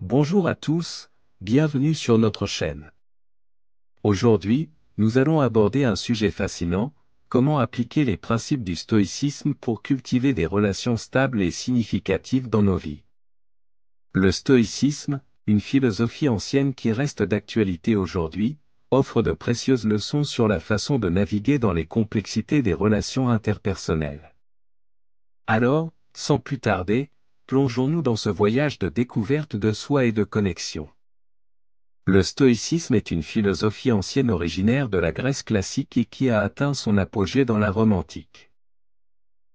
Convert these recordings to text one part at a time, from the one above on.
Bonjour à tous, bienvenue sur notre chaîne. Aujourd'hui, nous allons aborder un sujet fascinant, comment appliquer les principes du stoïcisme pour cultiver des relations stables et significatives dans nos vies. Le stoïcisme, une philosophie ancienne qui reste d'actualité aujourd'hui, offre de précieuses leçons sur la façon de naviguer dans les complexités des relations interpersonnelles. Alors, sans plus tarder, plongeons-nous dans ce voyage de découverte de soi et de connexion. Le stoïcisme est une philosophie ancienne originaire de la Grèce classique et qui a atteint son apogée dans la Rome antique.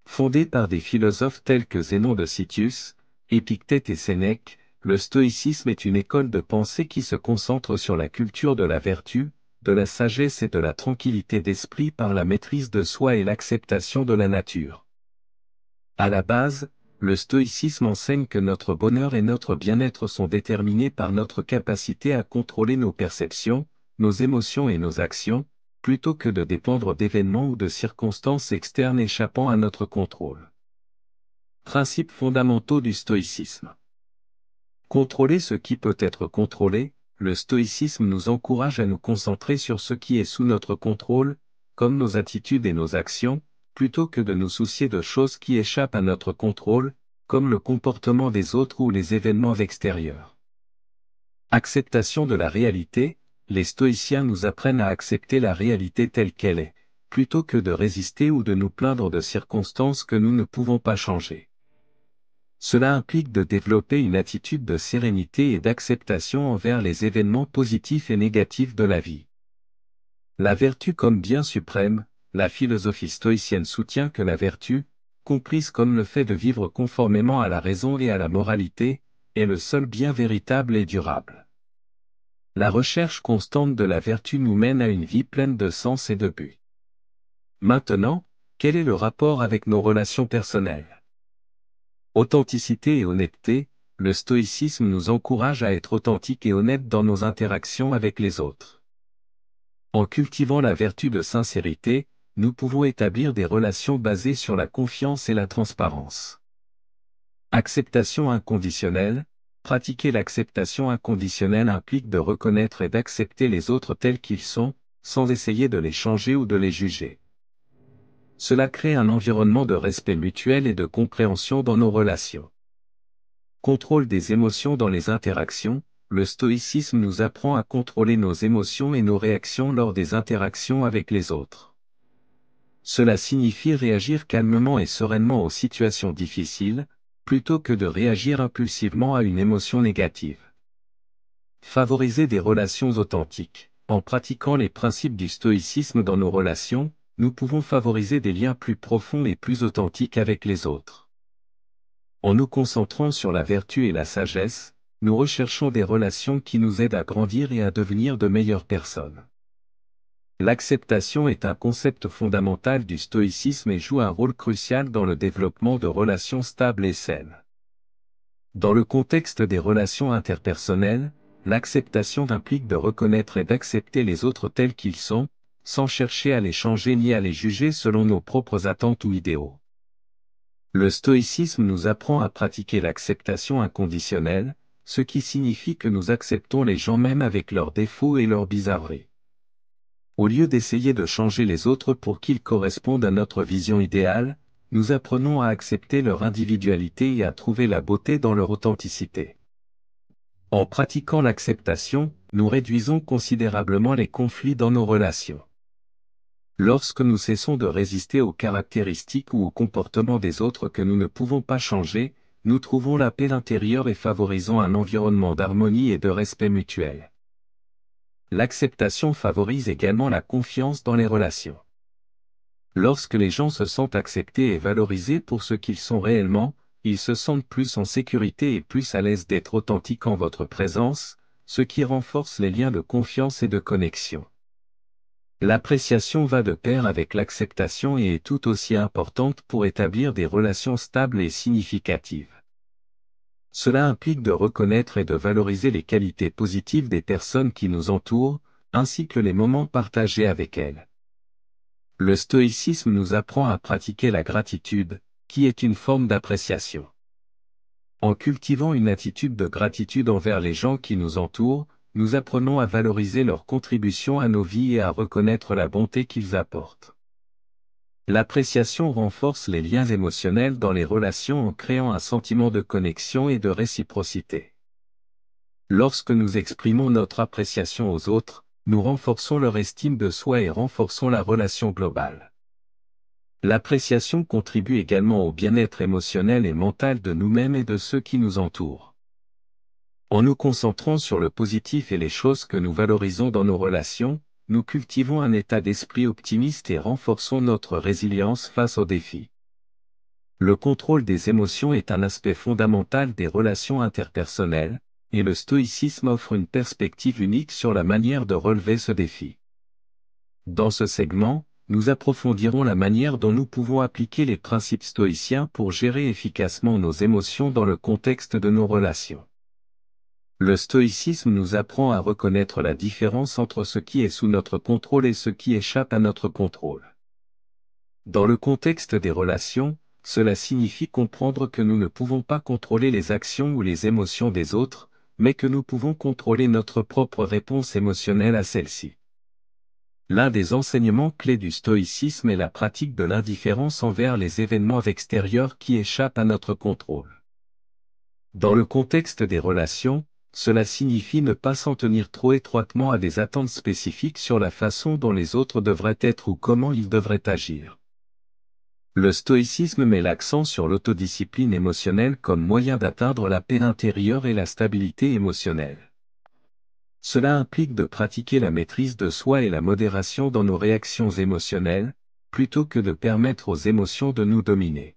Fondé par des philosophes tels que Zénon de Citius, Épictète et Sénèque, le stoïcisme est une école de pensée qui se concentre sur la culture de la vertu, de la sagesse et de la tranquillité d'esprit par la maîtrise de soi et l'acceptation de la nature. À la base, le stoïcisme enseigne que notre bonheur et notre bien-être sont déterminés par notre capacité à contrôler nos perceptions, nos émotions et nos actions, plutôt que de dépendre d'événements ou de circonstances externes échappant à notre contrôle. Principes fondamentaux du stoïcisme. Contrôler ce qui peut être contrôlé, le stoïcisme nous encourage à nous concentrer sur ce qui est sous notre contrôle, comme nos attitudes et nos actions, plutôt que de nous soucier de choses qui échappent à notre contrôle, comme le comportement des autres ou les événements extérieurs. Acceptation de la réalité, les stoïciens nous apprennent à accepter la réalité telle qu'elle est, plutôt que de résister ou de nous plaindre de circonstances que nous ne pouvons pas changer. Cela implique de développer une attitude de sérénité et d'acceptation envers les événements positifs et négatifs de la vie. La vertu comme bien suprême, la philosophie stoïcienne soutient que la vertu, comprise comme le fait de vivre conformément à la raison et à la moralité, est le seul bien véritable et durable. La recherche constante de la vertu nous mène à une vie pleine de sens et de but. Maintenant, quel est le rapport avec nos relations personnelles ? Authenticité et honnêteté, le stoïcisme nous encourage à être authentiques et honnêtes dans nos interactions avec les autres. En cultivant la vertu de sincérité, nous pouvons établir des relations basées sur la confiance et la transparence. Acceptation inconditionnelle, pratiquer l'acceptation inconditionnelle implique de reconnaître et d'accepter les autres tels qu'ils sont, sans essayer de les changer ou de les juger. Cela crée un environnement de respect mutuel et de compréhension dans nos relations. Contrôle des émotions dans les interactions, le stoïcisme nous apprend à contrôler nos émotions et nos réactions lors des interactions avec les autres. Cela signifie réagir calmement et sereinement aux situations difficiles, plutôt que de réagir impulsivement à une émotion négative. Favoriser des relations authentiques. En pratiquant les principes du stoïcisme dans nos relations, nous pouvons favoriser des liens plus profonds et plus authentiques avec les autres. En nous concentrant sur la vertu et la sagesse, nous recherchons des relations qui nous aident à grandir et à devenir de meilleures personnes. L'acceptation est un concept fondamental du stoïcisme et joue un rôle crucial dans le développement de relations stables et saines. Dans le contexte des relations interpersonnelles, l'acceptation implique de reconnaître et d'accepter les autres tels qu'ils sont, sans chercher à les changer ni à les juger selon nos propres attentes ou idéaux. Le stoïcisme nous apprend à pratiquer l'acceptation inconditionnelle, ce qui signifie que nous acceptons les gens même avec leurs défauts et leurs bizarreries. Au lieu d'essayer de changer les autres pour qu'ils correspondent à notre vision idéale, nous apprenons à accepter leur individualité et à trouver la beauté dans leur authenticité. En pratiquant l'acceptation, nous réduisons considérablement les conflits dans nos relations. Lorsque nous cessons de résister aux caractéristiques ou aux comportements des autres que nous ne pouvons pas changer, nous trouvons la paix intérieure et favorisons un environnement d'harmonie et de respect mutuel. L'acceptation favorise également la confiance dans les relations. Lorsque les gens se sentent acceptés et valorisés pour ce qu'ils sont réellement, ils se sentent plus en sécurité et plus à l'aise d'être authentiques en votre présence, ce qui renforce les liens de confiance et de connexion. L'appréciation va de pair avec l'acceptation et est tout aussi importante pour établir des relations stables et significatives. Cela implique de reconnaître et de valoriser les qualités positives des personnes qui nous entourent, ainsi que les moments partagés avec elles. Le stoïcisme nous apprend à pratiquer la gratitude, qui est une forme d'appréciation. En cultivant une attitude de gratitude envers les gens qui nous entourent, nous apprenons à valoriser leur contribution à nos vies et à reconnaître la bonté qu'ils apportent. L'appréciation renforce les liens émotionnels dans les relations en créant un sentiment de connexion et de réciprocité. Lorsque nous exprimons notre appréciation aux autres, nous renforçons leur estime de soi et renforçons la relation globale. L'appréciation contribue également au bien-être émotionnel et mental de nous-mêmes et de ceux qui nous entourent. En nous concentrant sur le positif et les choses que nous valorisons dans nos relations, nous cultivons un état d'esprit optimiste et renforçons notre résilience face aux défis. Le contrôle des émotions est un aspect fondamental des relations interpersonnelles, et le stoïcisme offre une perspective unique sur la manière de relever ce défi. Dans ce segment, nous approfondirons la manière dont nous pouvons appliquer les principes stoïciens pour gérer efficacement nos émotions dans le contexte de nos relations. Le stoïcisme nous apprend à reconnaître la différence entre ce qui est sous notre contrôle et ce qui échappe à notre contrôle. Dans le contexte des relations, cela signifie comprendre que nous ne pouvons pas contrôler les actions ou les émotions des autres, mais que nous pouvons contrôler notre propre réponse émotionnelle à celles-ci. L'un des enseignements clés du stoïcisme est la pratique de l'indifférence envers les événements extérieurs qui échappent à notre contrôle. Dans le contexte des relations, cela signifie ne pas s'en tenir trop étroitement à des attentes spécifiques sur la façon dont les autres devraient être ou comment ils devraient agir. Le stoïcisme met l'accent sur l'autodiscipline émotionnelle comme moyen d'atteindre la paix intérieure et la stabilité émotionnelle. Cela implique de pratiquer la maîtrise de soi et la modération dans nos réactions émotionnelles, plutôt que de permettre aux émotions de nous dominer.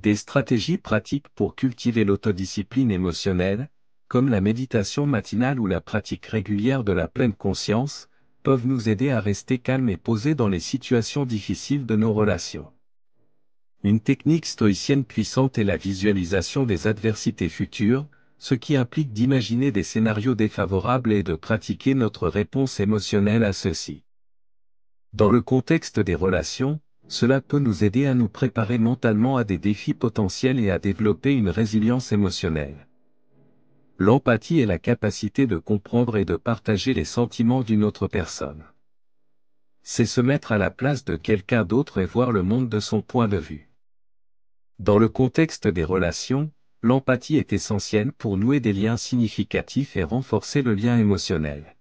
Des stratégies pratiques pour cultiver l'autodiscipline émotionnelle, comme la méditation matinale ou la pratique régulière de la pleine conscience, peuvent nous aider à rester calmes et posés dans les situations difficiles de nos relations. Une technique stoïcienne puissante est la visualisation des adversités futures, ce qui implique d'imaginer des scénarios défavorables et de pratiquer notre réponse émotionnelle à ceux-ci. Dans le contexte des relations, cela peut nous aider à nous préparer mentalement à des défis potentiels et à développer une résilience émotionnelle. L'empathie est la capacité de comprendre et de partager les sentiments d'une autre personne. C'est se mettre à la place de quelqu'un d'autre et voir le monde de son point de vue. Dans le contexte des relations, l'empathie est essentielle pour nouer des liens significatifs et renforcer le lien émotionnel.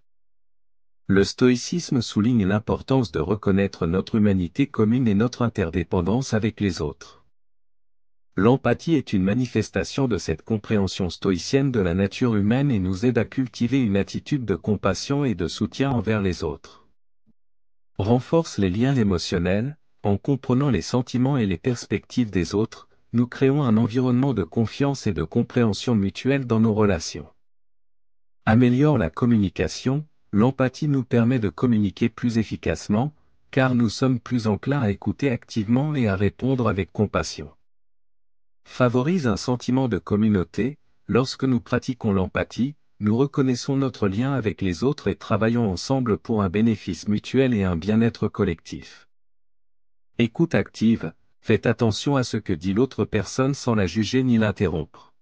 Le stoïcisme souligne l'importance de reconnaître notre humanité commune et notre interdépendance avec les autres. L'empathie est une manifestation de cette compréhension stoïcienne de la nature humaine et nous aide à cultiver une attitude de compassion et de soutien envers les autres. Renforce les liens émotionnels, en comprenant les sentiments et les perspectives des autres, nous créons un environnement de confiance et de compréhension mutuelle dans nos relations. Améliore la communication. L'empathie nous permet de communiquer plus efficacement, car nous sommes plus enclins à écouter activement et à répondre avec compassion. Favorise un sentiment de communauté. Lorsque nous pratiquons l'empathie, nous reconnaissons notre lien avec les autres et travaillons ensemble pour un bénéfice mutuel et un bien-être collectif. Écoute active. Faites attention à ce que dit l'autre personne sans la juger ni l'interrompre.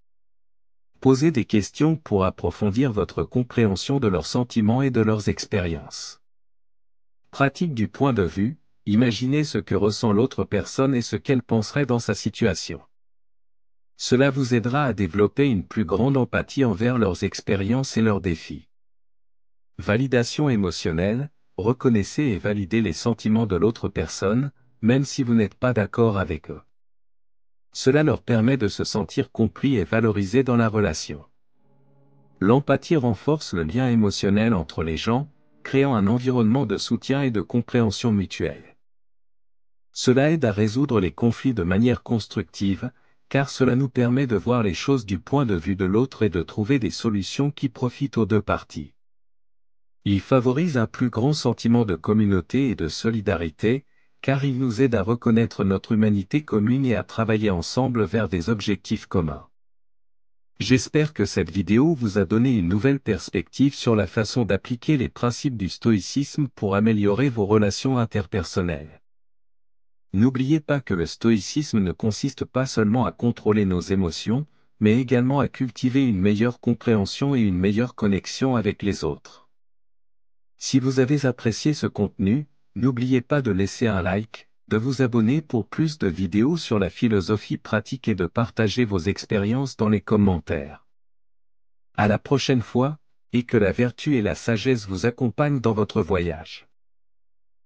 Posez des questions pour approfondir votre compréhension de leurs sentiments et de leurs expériences. Pratique du point de vue, imaginez ce que ressent l'autre personne et ce qu'elle penserait dans sa situation. Cela vous aidera à développer une plus grande empathie envers leurs expériences et leurs défis. Validation émotionnelle, reconnaissez et validez les sentiments de l'autre personne, même si vous n'êtes pas d'accord avec eux. Cela leur permet de se sentir compris et valorisés dans la relation. L'empathie renforce le lien émotionnel entre les gens, créant un environnement de soutien et de compréhension mutuelle. Cela aide à résoudre les conflits de manière constructive, car cela nous permet de voir les choses du point de vue de l'autre et de trouver des solutions qui profitent aux deux parties. Il favorise un plus grand sentiment de communauté et de solidarité, car il nous aide à reconnaître notre humanité commune et à travailler ensemble vers des objectifs communs. J'espère que cette vidéo vous a donné une nouvelle perspective sur la façon d'appliquer les principes du stoïcisme pour améliorer vos relations interpersonnelles. N'oubliez pas que le stoïcisme ne consiste pas seulement à contrôler nos émotions, mais également à cultiver une meilleure compréhension et une meilleure connexion avec les autres. Si vous avez apprécié ce contenu, n'oubliez pas de laisser un like, de vous abonner pour plus de vidéos sur la philosophie pratique et de partager vos expériences dans les commentaires. À la prochaine fois, et que la vertu et la sagesse vous accompagnent dans votre voyage.